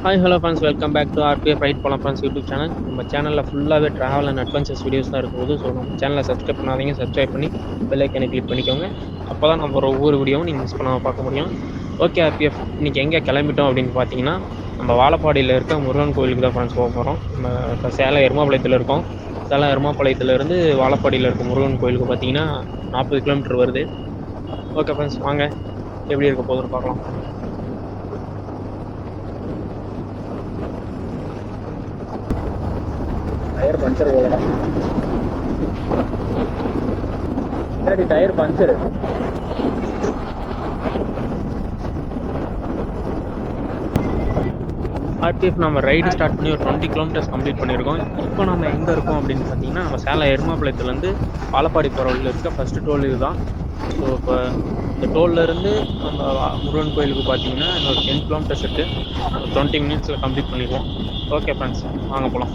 Hi hello friends, welcome back to RPF right போலாம் friends YouTube channel. நம்ம சேனலில் ஃபுல்லாகவே ட்ராவல் அண்ட் அட்வென்ச்சர்ஸ் வீடியோஸ் தான் இருக்கும்போது, ஸோ நம்ம சேனலை சப்ஸ்கிரைப் பண்ணாதீங்க, சப்ஸ்கிரைப் பண்ணி பெல் ஐக்கனை கிளிக் பண்ணிக்கோங்க. அப்போ தான் நம்ம ஒவ்வொரு வீடியோவும் நீங்கள் மிஸ் பண்ணாமல் பார்க்க முடியும். ஓகே ஆர்பிஎஃப், இன்றைக்கி எங்கே கிளம்பிட்டோம் அப்படின்னு பார்த்தீங்கன்னா, நம்ம வாழப்பாடியில் இருக்க முருகன் கோயிலுக்கு தான் ஃப்ரெண்ட்ஸ் போக போகிறோம். நம்ம இப்போ சேலம் எருமாபாளையத்தில் இருக்கோம். சேலம் எருமாபாளையத்துலேருந்து வாழப்பாடியில் இருக்க முருகன் கோயிலுக்கு பார்த்தீங்கன்னா 40 கிலோமீட்டர் வருது. ஓகே ஃப்ரெண்ட்ஸ், வாங்க எப்படி இருக்க போகுதுன்னு பார்க்கலாம். டயர் பஞ்சர் போகலாம். பின்னாடி டயர் பஞ்சர். ஆர்டிஎஃப் நம்ம ரைடு ஸ்டார்ட் பண்ணி ஒரு 20 கிலோமீட்டர்ஸ் கம்ப்ளீட் பண்ணியிருக்கோம். இப்போ நம்ம எங்கே இருக்கோம் அப்படின்னு பார்த்தீங்கன்னா, நம்ம சேலம் எருமாபாளையத்துலேருந்து வாழப்பாடி போகிற வழியில் இருக்க ஃபஸ்ட்டு டோல் இது தான். ஸோ இப்போ இந்த டோல்லேருந்து நம்ம முருகன் கோயிலுக்கு பார்த்தீங்கன்னா இன்னொரு 10 கிலோமீட்டர்ஸ் இருக்குது. 20 மினிட்ஸில் கம்ப்ளீட் பண்ணிடுவோம். ஓகே ஃப்ரெண்ட்ஸ், வாங்க போகலாம்.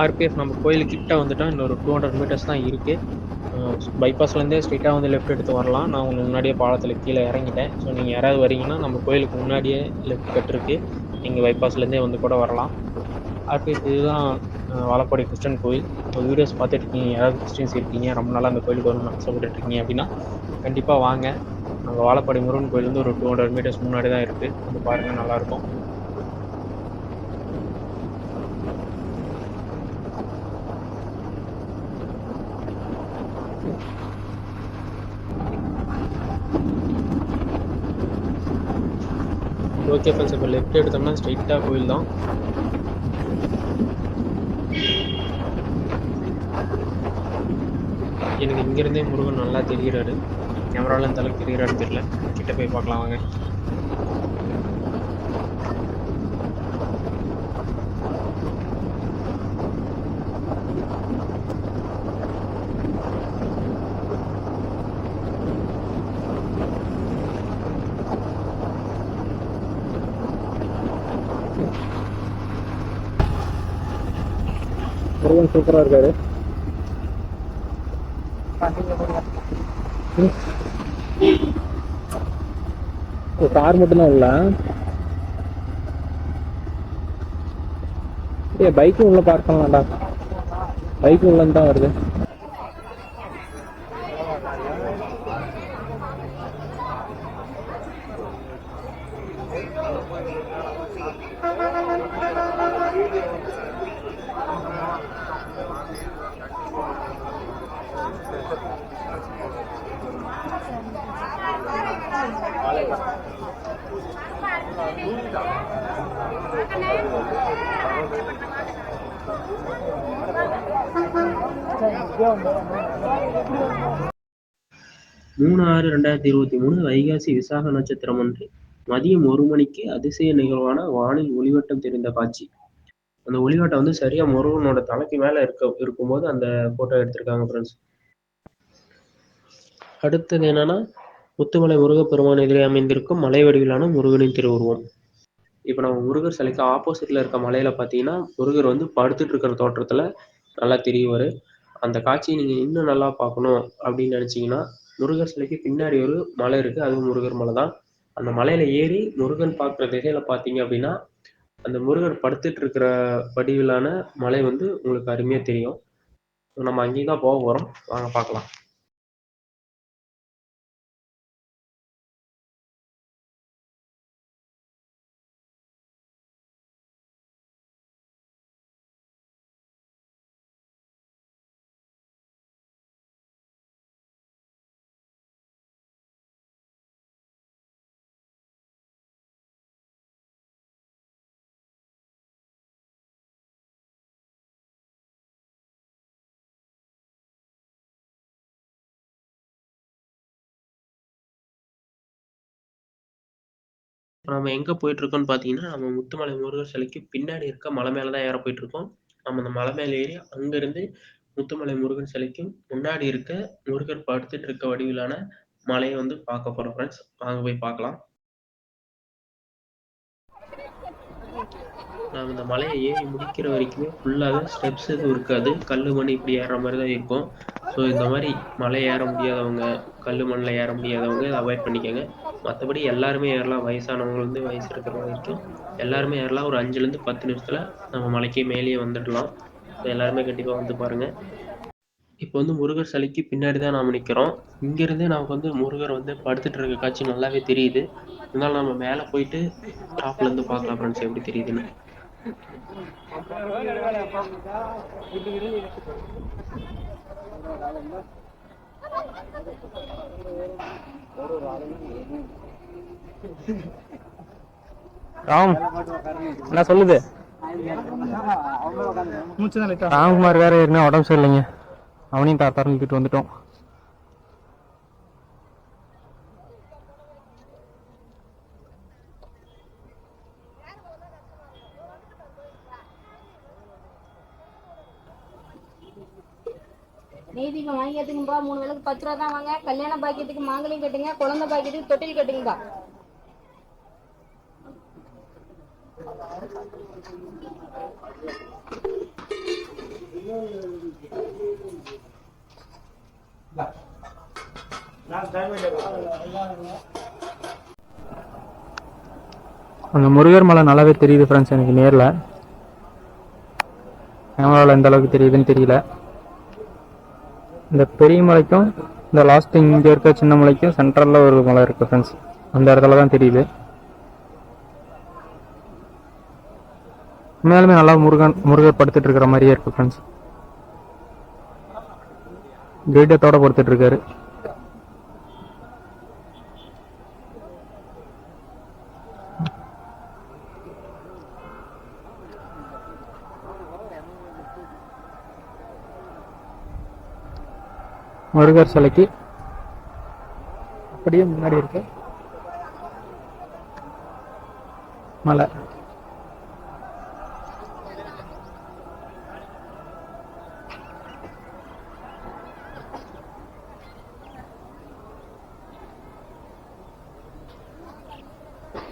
ஆர்பிஎஃப் நம்ம கோயிலுக்கிட்ட வந்துட்டோம். இன்னொரு 200 மீட்டர்ஸ் தான் இருக்குது. பைபாஸ்லேருந்தே ஸ்ட்ரெயிட்டாக வந்து லெஃப்ட் எடுத்து வரலாம். நான் உங்களுக்கு முன்னாடியே பாலத்தில் கீழே இறங்கிட்டேன். ஸோ நீங்கள் யாராவது வரீங்கன்னா நம்ம கோயிலுக்கு முன்னாடியே லெஃப்ட் கட் இருக்குது. நீங்கள் பைபாஸ்லேருந்தே வந்து கூட வரலாம். ஆர்பிஎஃப் இதுதான் வாழப்பாடி கிறிஸ்டன் கோயில். இப்போ வீடியோஸ் பார்த்துட்டு இருக்கீங்க, யாராவது கிறிஸ்டின்ஸ் இருக்கீங்க, ரொம்ப நாளாக அந்த கோயிலுக்கு வரணும்னு ஆசைப்பட்டுருக்கீங்க அப்படின்னா கண்டிப்பாக வாங்க. நம்ம வாழப்பாடி முருகன் கோயில் வந்து ஒரு 200 மீட்டர்ஸ் முன்னாடி தான் இருக்குது. வந்து பாருங்கள், நல்லாயிருக்கும். ஓகே ஃப்ரெண்ட்ஸ், இப்போ லெஃப்ட் எடுத்தோம்னா ஸ்ட்ரைட்டாக கோயில் தான். எனக்கு இங்கேருந்தே முருகன் நல்லா தெரிகிறாரு. கேமராவில் இந்த அளவுக்கு தெரிகிறாருன்னு தெரியல. கிட்ட போய் பார்க்கலாம் வாங்க. முருகன் சூப்பராக இருக்காரு. கார் மட்டும்தான் உள்ள, பைக்கும் உள்ள பார்க் பண்ணலாம்டா. பைக்கும் உள்ள தான் வருது. மூணு 6/2023 வைகாசி விசாக நட்சத்திரம் அன்று மதியம் 1 மணிக்கு அதிசய நிகழ்வான வானில் ஒளிவட்டம் தெரிந்த காட்சி. அந்த ஒளிவட்டம் வந்து சரியா முருகனோட தலைக்கு மேல இருக்கும்போது அந்த போட்டோ எடுத்திருக்காங்க ஃப்ரெண்ட்ஸ். அடுத்தது என்னன்னா, முத்துமலை முருகப்பெருமான் எதிரே அமைந்திருக்கும் மலை வடிவிலான முருகனின் திருவுருவம். இப்போ நம்ம முருகர் சிலைக்கு ஆப்போசிட்ல இருக்க மலையில பார்த்தீங்கன்னா, முருகர் வந்து படுத்துட்டு இருக்கிற தோற்றத்துல நல்லா தெரிவாரு. அந்த காட்சியை நீங்க இன்னும் நல்லா பார்க்கணும் அப்படின்னு நினைச்சீங்கன்னா, முருகர் சிலைக்கு பின்னாடி ஒரு மலை இருக்கு. அதுவும் முருகர் மலை தான். அந்த மலையில ஏறி முருகன் பார்க்குற திசையில பார்த்தீங்க அப்படின்னா, அந்த முருகர் படுத்துட்டு இருக்கிற வடிவிலான மலை வந்து உங்களுக்கு அருமையா தெரியும். நம்ம அங்கேயும் தான் போக போறோம். வாங்க பார்க்கலாம். நம்ம எங்க போயிட்டுருக்கோம்னு பார்த்தீங்கன்னா, நம்ம முத்துமலை முருகர் சிலைக்கு பின்னாடி இருக்க மலை மேல தான் ஏற போயிட்டுருக்கோம். நம்ம அந்த மலை மேல ஏறி அங்கருந்து முத்துமலை முருகன் சிலைக்கும் முன்னாடி இருக்க முருகர் படுத்துட்டு இருக்க வடிவிலான மலைய வந்து பார்க்க போறோம் ஃப்ரெண்ட்ஸ். வாங்க போய் பார்க்கலாம். நாம் இந்த மலையை ஏறி முடிக்கிற வரைக்குமே ஃபுல்லாகவே ஸ்டெப்ஸ் எதுவும் இருக்காது. கல் மண் இப்படி ஏறுற மாதிரி தான் இருக்கும். ஸோ இந்த மாதிரி மலை ஏற முடியாதவங்க, கல் மண்ணில் ஏற முடியாதவங்க இதை அவாய்ட் பண்ணிக்கோங்க. மற்றபடி எல்லாருமே ஏறலாம். வயசானவங்கலேருந்து வயசு இருக்கிறவங்க வரைக்கும் எல்லாருமே ஏறலாம். ஒரு 5லேருந்து 10 நிமிஷத்தில் நம்ம மலைக்கு மேலேயே வந்துடலாம். ஸோ எல்லாருமே கண்டிப்பாக வந்து பாருங்கள். இப்போ வந்து முருகர் சிலைக்கு பின்னாடி தான் நாம் நிற்கிறோம். இங்கேருந்தே நமக்கு வந்து முருகர் வந்து படுத்துட்டு இருக்க காட்சி நல்லாவே தெரியுது. இருந்தாலும் நம்ம மேலே போயிட்டு டாப்லேருந்து பார்க்கலாம் ஃப்ரெண்ட்ஸ் எப்படி தெரியுதுன்னு. ராம் என்ன சொல்லுது? ராம்குமார் வேற ஏறினா உடம்பு சரியில்லைங்க. அவனையும் தரந்துக்கிட்டு வந்துட்டோம். நெய்தீபம் வாங்கி கட்டுங்கப்பா. 3 விளக்கு 10 ரூபா தான் வாங்க. கல்யாண பாக்கியத்துக்கு மாங்கல்யம் கட்டுங்க. குழந்தை பாக்கியத்துக்கு தொட்டில் கட்டுங்கப்பா. அந்த முருகர் மலை நல்லாவே தெரியுது ஃப்ரெண்ட்ஸ். எனக்கு நேரில் கேமராவில் எந்த அளவுக்கு தெரியுதுன்னு தெரியல. இந்த பெரிய மலைக்கும் இந்த லாஸ்ட் இங்கே இருக்க சின்ன மலைக்கும் சென்ட்ரலில் ஒரு மலை இருக்குது ஃப்ரெண்ட்ஸ். அந்த இடத்துல தான் தெரியுது. உண்மையாலுமே நல்லா முருகர் படுத்துட்டு இருக்கிற மாதிரியே இருக்கு ஃப்ரெண்ட்ஸ். கிரீடத்தோட படுத்துட்டு இருக்காரு. முருகர் சிலைக்கு அப்படியே முன்னாடி இருக்கு மலை.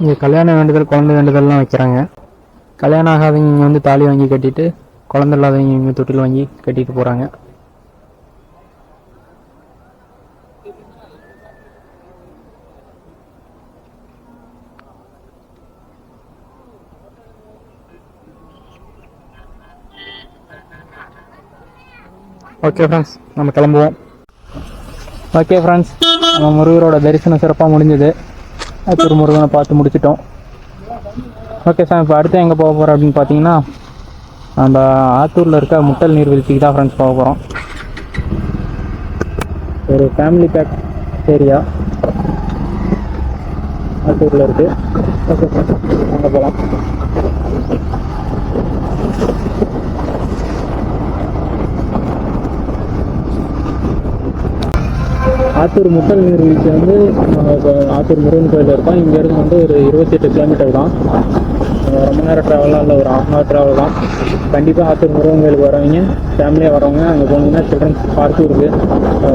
இங்கே கல்யாண வேண்டுதல், குழந்தை வேண்டுதல்லாம் வைக்கிறாங்க. கல்யாணம் ஆகாதவங்க இங்கே வந்து தாலி வாங்கி கட்டிட்டு, குழந்தை இல்லாதவங்க இங்கே தொட்டில் வாங்கி கட்டிட்டு போகிறாங்க. ஓகே ஃப்ரெண்ட்ஸ், நம்ம கிளம்புவோம். ஓகே ஃப்ரெண்ட்ஸ், நம்ம முருகரோட தரிசனம் சிறப்பாக முடிஞ்சது. ஒரு முருகனை பார்த்து முடிச்சிட்டோம். ஓகே சார், இப்போ அடுத்து எங்கே போக போகிறோம் அப்படின்னு பார்த்தீங்கன்னா, நம்ம ஆத்தூரில் இருக்க முட்டல் நீர்வீழ்ச்சிக்கு தான் ஃப்ரெண்ட்ஸ் போக போகிறோம். ஒரு ஃபேமிலி பேக் ஏரியா ஆத்தூரில் இருக்குது. ஓகே ஃப்ரெண்ட்ஸ், அங்கே போகலாம். ஆத்தூர் முட்டல் நீர்வீழ்ச்சி வந்து ஆத்தூர் முருகன் கோயில் இருக்கோம். இங்கேருந்து வந்து ஒரு 28 கிலோமீட்டர் தான். ரொம்ப நேரம் ட்ராவலாம் இல்லை, ஒரு 1/2 hour ட்ராவல் தான். கண்டிப்பாக ஆத்தூர் முருகன் கோயிலுக்கு வரவங்க, ஃபேமிலியாக வரவங்க அங்கே போனீங்கன்னா சில்ட்ரன்ஸ் பார்க்கும் இருக்குது,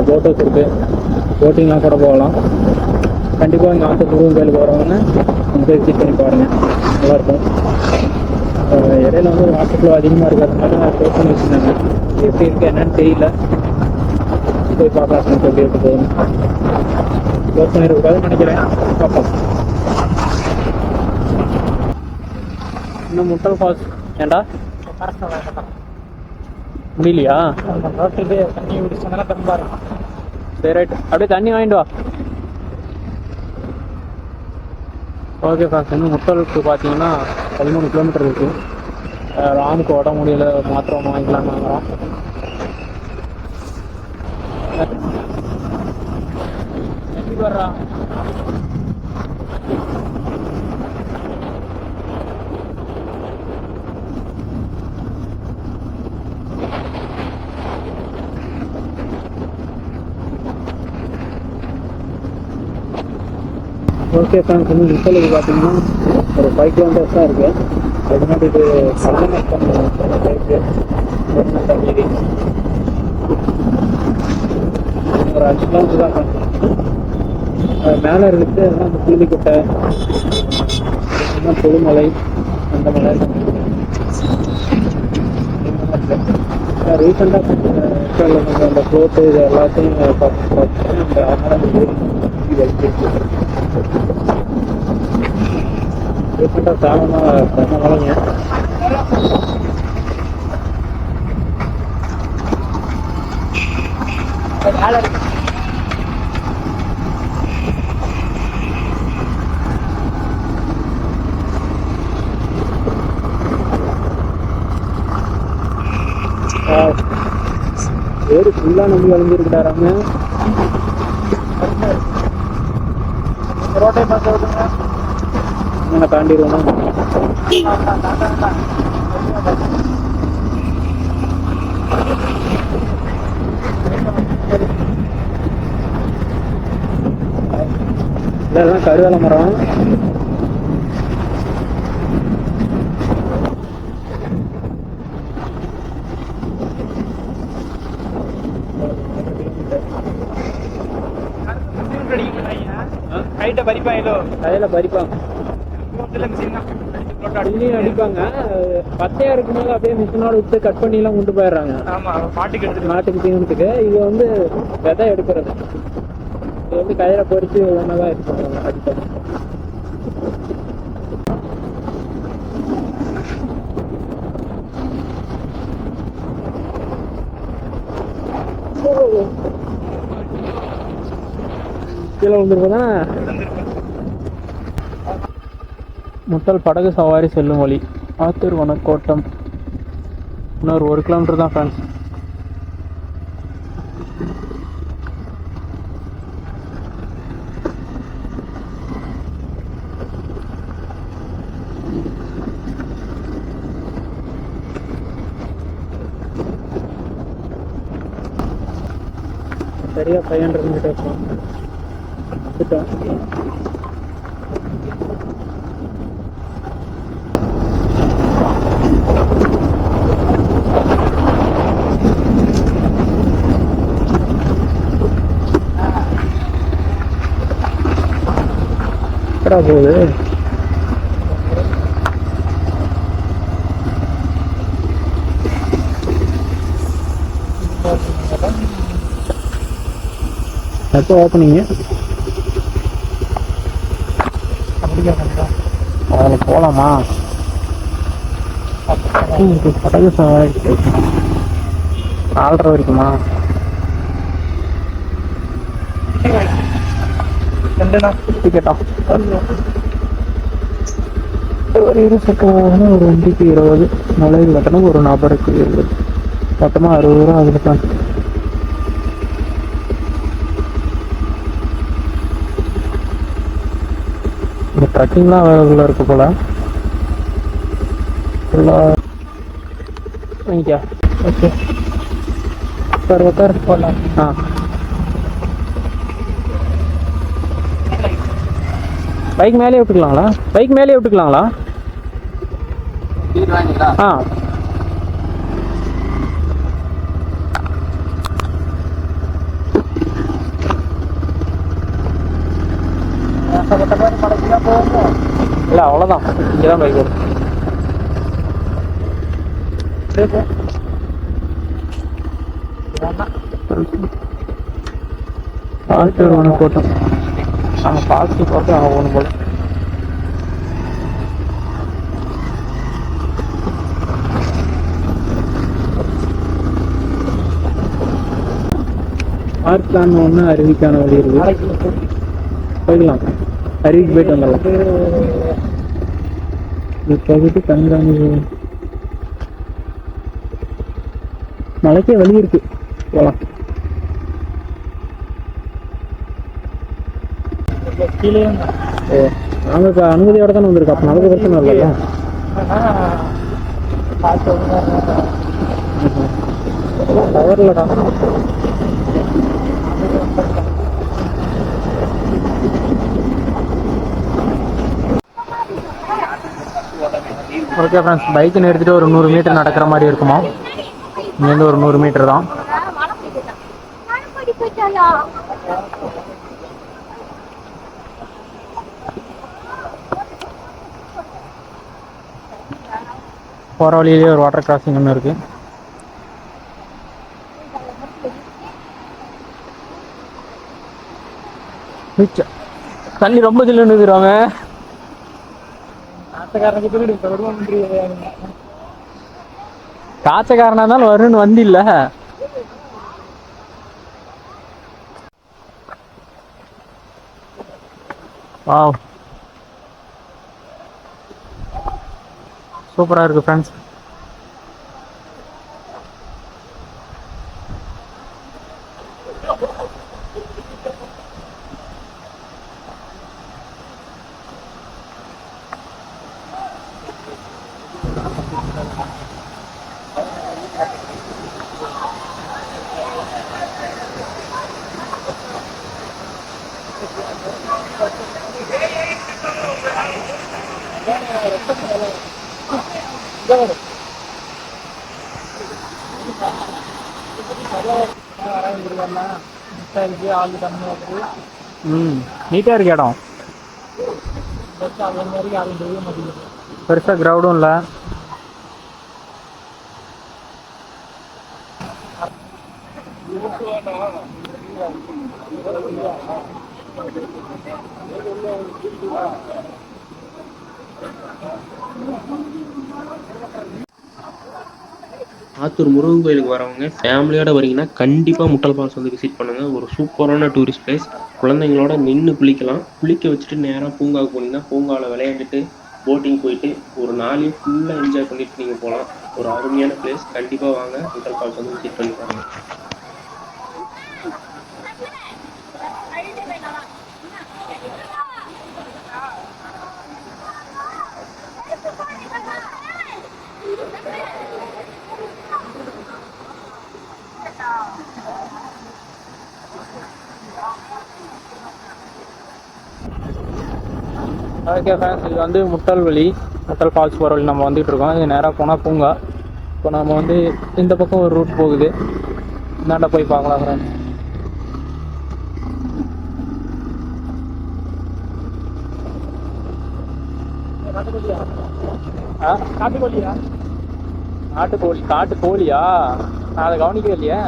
போட்டோஸ் இருக்குது, போட்டிங்லாம் கூட போகலாம். கண்டிப்பாக இங்கே ஆத்தூர் முருகன் கோயிலுக்கு வரவங்க அங்கே விசிட் பண்ணி பாருங்கள், நல்லாயிருக்கும். இடையில வந்து ஒரு வாட்டர் ஃப்ளோ அதிகமாக இருக்கிறதுனால க்ளோஸ் பண்ணி வச்சுருந்தாங்க. எப்படி இருக்குது என்னன்னு தெரியல, போய் பார்க்கலாம். எப்படி இருக்கு போகணும், க்ளோஸ் பண்ணிருக்கூடாதுன்னு நினைக்கிறேன். பார்ப்போம். இன்னும் முட்டல் ஃபால்ஸ் ஏண்டா முடியலையா? தண்ணி குடிச்சதுனால தம்பா இருக்கும். சரி ரைட், அப்படியே தண்ணி வாங்கிட்டு வா. ஓகே ஃப்ரெண்ட்ஸ், இன்னும் முட்டலுக்கு பார்த்தீங்கன்னா 13 கிலோமீட்டர் இருக்குது. ராமுக்கு உட முடியல, மாத்திரை ஒன்று வாங்கிக்கலாம்னு வாங்குறோம். எப்படி வர்றா? ஓகே ஃப்ரெண்ட்ஸ், இன்னும் முட்டலுக்கு பார்த்தீங்கன்னா ஒரு 5 கிலோமீட்டர்ஸ் தான் இருக்குது. அது மாதிரி இது கல்லணக்கம் இருக்குது. ஒரு 5 கிலோமீட்டர் தான் மேலே இருக்குது. அதெல்லாம் அந்த புழுதிக்கொட்டை, பொதுமலை, அந்த மலை ரீசெண்டாக கொஞ்சம் அந்த ஃப்ளோட்டு இது எல்லாத்தையும் பார்த்து அந்த அதனால் ரீசெண்டாக சேலமாக செம்ம மழைங்க. ஏறு ஃபுல்லாக நம்பி வளைஞ்சிருக்கிறாராங்க. ரோட்டை பார்த்து நாங்கள் தாண்டிடுவோம். இதெல்லாம் கருவேல மரம். கையில பறிப்பாங்க, இன்னும் அடிப்பாங்க. பச்சையா இருக்கும்போது அப்படியே மிஷினோட விட்டு கட் பண்ணி எல்லாம் கொண்டு போயிடுறாங்க மாட்டுக்கு தீவனத்துக்கு. இது வந்து விதை எடுக்கிறது. இது வந்து கையில பொறிச்சு ஒன்னதான் இருக்கும் அடிப்பாங்க. கீழே வந்துருப்போம்னா முட்டல் படகு சவாரி செல்லும் வழி ஆத்தூர் வனக்கோட்டம். இன்னொரு 1 கிலோமீட்டர் தான் ஃப்ரெண்ட்ஸ். சரியா 500 மீட்டர்ஸ் வந்துட்டோம். போகுது எப்போ ஓப்பனிங்க? அதில் போகலாமா? படகு சவாரி 4:30 வரைக்குமா? டிக்கெட்டா ஒரு 20 ஒரு வண்டிக்கு 20, நுழைவு கட்டணம் ஒரு நபருக்கு 20, மொத்தமாக 60 ரூபா அதில் தான். இந்த ட்ரக்கிங்லாம் அவைலபிளாக இருக்கு போல. ஃபுல்லாக வாங்கிக்கா. ஓகே உட்கார் போடலாம். பைக் மேலே விட்டுக்கலாங்களா? பைக் மேலே விட்டுக்கலாங்களா? இல்லை அவ்வளோதான், இங்கே தான் பைக் வரும். ஆத்தூர் வனக்கோட்டம். நாங்கள் பார்த்து பார்த்து அவங்க ஒன்று போல. பார்க்கான ஒன்று அருவிக்கான வழி இருக்கு, போய்க்கலாம். அருவிக்கு போயிட்டு வந்துடலாம். இது பகுதி கண்காணி. மலைக்கே வழி இருக்கு, போகலாம். நாங்கள் இப்போ அனுமதியோட தானே வந்திருக்கோம், அப்போ நமக்கு பிரச்சனை இல்லையா? டவர்லடா. ஓகே ஃப்ரெண்ட்ஸ், பைக்கை நிறுத்திட்டு ஒரு 100 மீட்டர் நடக்கிற மாதிரி இருக்குமா? இங்கேருந்து ஒரு 100 மீட்டர் தான். போகிற வழியிலேயே ஒரு வாட்டர் கிராசிங் ஒன்று இருக்குது. தண்ணி ரொம்ப சில்லுன்னு இருக்கிறாங்க. காய்ச்சக்காரனா இருந்தாலும் வரும்னு வந்து இல்ல. வாவ், சூப்பரா இருக்கு ஃப்ரெண்ட்ஸ். நீட்டா இருக்கு இடம். பெருசா கிரௌடும் இல்லை. ஆத்தூர் முருகன் கோயிலுக்கு வரவங்க ஃபேமிலியோட வரீங்கன்னா கண்டிப்பாக முட்டல் ஃபால்ஸ் வந்து விசிட் பண்ணுங்கள். ஒரு சூப்பரான டூரிஸ்ட் பிளேஸ். குழந்தைங்களோட நின்று குளிக்கலாம். குளிக்க வச்சுட்டு நேராக பூங்காவுக்கு போனீங்கன்னா பூங்காவில் விளையாண்டுட்டு போட்டிங் போயிட்டு ஒரு நாளையும் ஃபுல்லாக என்ஜாய் பண்ணிட்டு நீங்கள் போகலாம். ஒரு அருமையான பிளேஸ். கண்டிப்பாக வாங்க, முட்டல் ஃபால்ஸ் வந்து விசிட் பண்ணி பாருங்கள். ஓகே ஃப்ரெண்ட்ஸ், இது வந்து முட்டல் வழி, முட்டல் ஃபால்ஸ் போகிற வழி நம்ம வந்துட்டு இருக்கோம். இது நேராக போனால் பூங்கா. இப்போ நம்ம வந்து இந்த பக்கம் ஒரு ரூட் போகுது, இந்தாண்ட போய் பார்க்கலாம் ஃப்ரெண்ட்ஸ். நாட்டுக்கோழியா? நாட்டுக்கோழி, காட்டுக்கோழியா? நான் அதை கவனிக்கவே இல்லையா?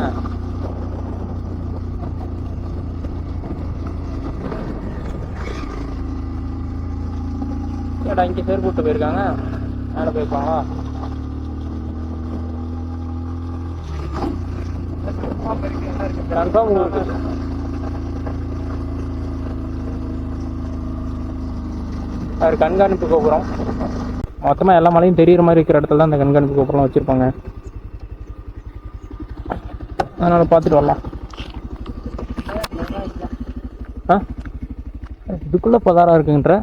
ஏடா இங்கே சேர் கூட்டு போயிருக்காங்க, மேலே போயிருப்பாங்களா? கன்ஃபார்ம் அது கண்காணிப்பு கோபுரம். மொத்தமாக எல்லா மலையும் தெரிகிற மாதிரி இருக்கிற இடத்துல தான் அந்த கண்காணிப்பு கோபுரம் வச்சுருப்பாங்க. அதனால் பார்த்துட்டு வரலாம். இதுக்குள்ளே பதாரம் இருக்குன்ற.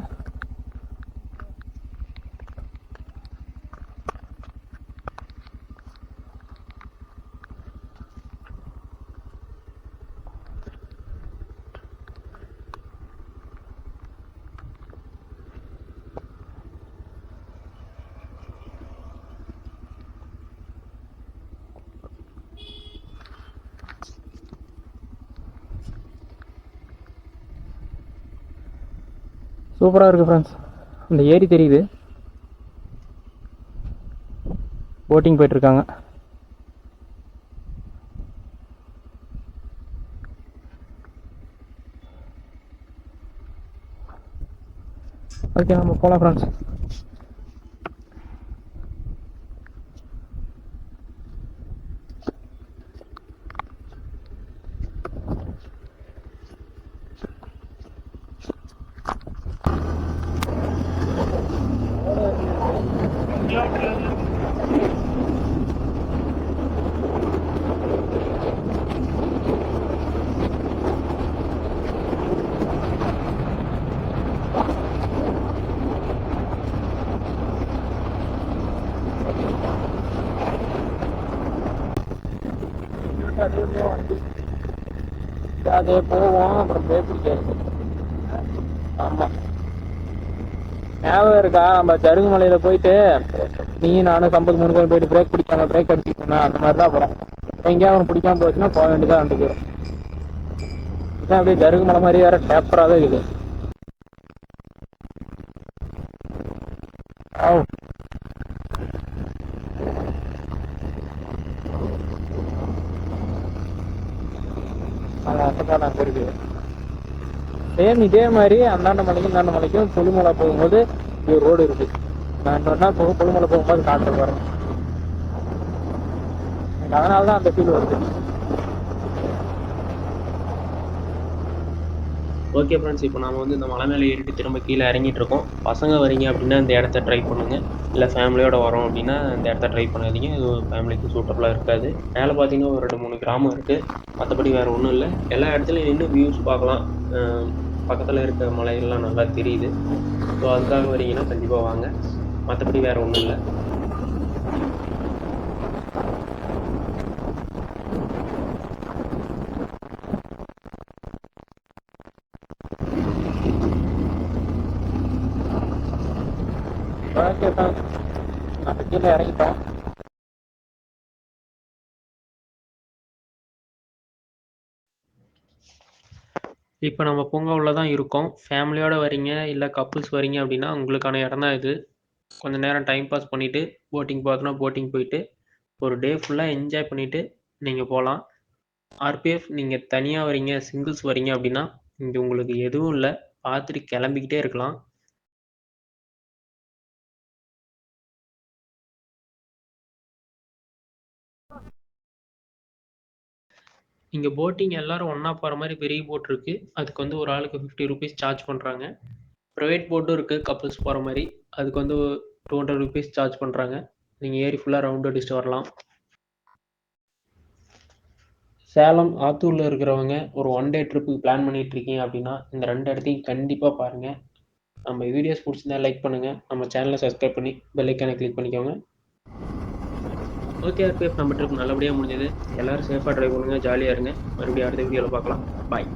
சூப்பராக இருக்குது ஃப்ரெண்ட்ஸ். இந்த ஏரி தெரியுது, போட்டிங் போயிட்டுருக்காங்க. ஓகே, நம்ம போகலாம் ஃப்ரெண்ட்ஸ். அதே போவோம், அப்புறம் பிரேக் பிடிக்காது. ஆமாம், ஞாபகம் இருக்கா? நம்ம ஜருகு மலையில் போயிட்டு நீ நானும் 53 கோயில் போயிட்டு பிரேக் பிடிக்காம பிரேக் அடிச்சுக்கணும். அந்த மாதிரி தான் போகிறோம். எங்கேயா அவன் பிடிக்காம போச்சுன்னா போக வேண்டியதாக வந்து போயிடும். இதான் அப்படியே ஜருகு மலை மாதிரி வேற டேப்பராக தான் இருக்குது. சேம் இதே மாதிரி அந்தாண்ட மலைக்கும் இந்தாண்ட மலைக்கும் புலிமலை போகும்போது இது ஒரு ரோடு இருக்குது. நான் இன்னொன்னா புலிமலை போகும்போது காட்டு போகிறேன். எனக்கு அதனால தான் அந்த ஃபீல் வருது. ஓகே ஃப்ரெண்ட்ஸ், இப்போ நம்ம வந்து இந்த மலை மேலே ஏறிட்டு திரும்ப கீழே இறங்கிட்டு இருக்கோம். பசங்க வரீங்க அப்படின்னா இந்த இடத்த ட்ரை பண்ணுங்கள். இல்லை ஃபேமிலியோடு வரோம் அப்படின்னா இந்த இடத்த ட்ரை பண்ணாதீங்க. இது ஃபேமிலிக்கு சூட்டபுளாக இருக்காது. மேலே பார்த்தீங்கன்னா ஒரு 2-3 கிராமம் இருக்குது. மற்றபடி வேறு ஒன்றும் இல்லை. எல்லா இடத்துலையும் நின்று வியூஸ் பார்க்கலாம். பக்கத்தில் இருக்க மலைகள்லாம் நல்லா தெரியுது. ஸோ அதுக்காக வரீங்கன்னா கண்டிப்பாக வாங்க. மற்றபடி வேறு ஒன்றும் இல்லை. ஓகே ஃப்ரெண்ட்ஸ், நம்ம கீழே இறங்கிட்டோம். இப்போ நம்ம பூங்காவில் தான் இருக்கோம். ஃபேமிலியோடு வரீங்க இல்லை கப்புள்ஸ் வரீங்க அப்படின்னா உங்களுக்கான இடம் தான் இது. கொஞ்சம் நேரம் டைம் பாஸ் பண்ணிவிட்டு போட்டிங் பார்த்தோன்னா போட்டிங் போயிட்டு ஒரு டே ஃபுல்லாக என்ஜாய் பண்ணிவிட்டு நீங்கள் போகலாம். ஆர்பிஎஃப் நீங்கள் தனியாக வரீங்க, சிங்கிள்ஸ் வரீங்க அப்படின்னா இங்கே உங்களுக்கு எதுவும் இல்லை, பார்த்துட்டு கிளம்பிக்கிட்டே இருக்கலாம். இங்கே போட்டிங் எல்லோரும் ஒன்றா போகிற மாதிரி பெரிய போட் இருக்குது. அதுக்கு வந்து ஒரு ஆளுக்கு 50 ருபீஸ் சார்ஜ் பண்ணுறாங்க. ப்ரைவேட் போட்டும் இருக்குது கப்புள்ஸ் போகிற மாதிரி. அதுக்கு வந்து 200 ருபீஸ் சார்ஜ் பண்ணுறாங்க. நீங்கள் ஏரி ஃபுல்லாக ரவுண்ட் அடிச்சுட்டு வரலாம். சேலம் ஆத்தூரில் இருக்கிறவங்க ஒரு 1 டே ட்ரிப்புக்கு பிளான் பண்ணிகிட்ருக்கீங்க அப்படின்னா இந்த 2 இடத்தையும் கண்டிப்பாக பாருங்கள். நம்ம வீடியோஸ் பிடிச்சிருந்தா லைக் பண்ணுங்கள். நம்ம சேனலை சப்ஸ்கிரைப் பண்ணி பெல் ஐக்கானை கிளிக் பண்ணிக்கோங்க. ஓகே ஆர்பிஎஃப், நம்ம ட்ரிப் நல்லபடியாக முடிஞ்சது. எல்லோரும் சேஃபாக ட்ரைவ் பண்ணுங்கள், ஜாலியாக இருங்க. மறுபடியும் அடுத்த வீடியோவில் பார்க்கலாம். பாய்.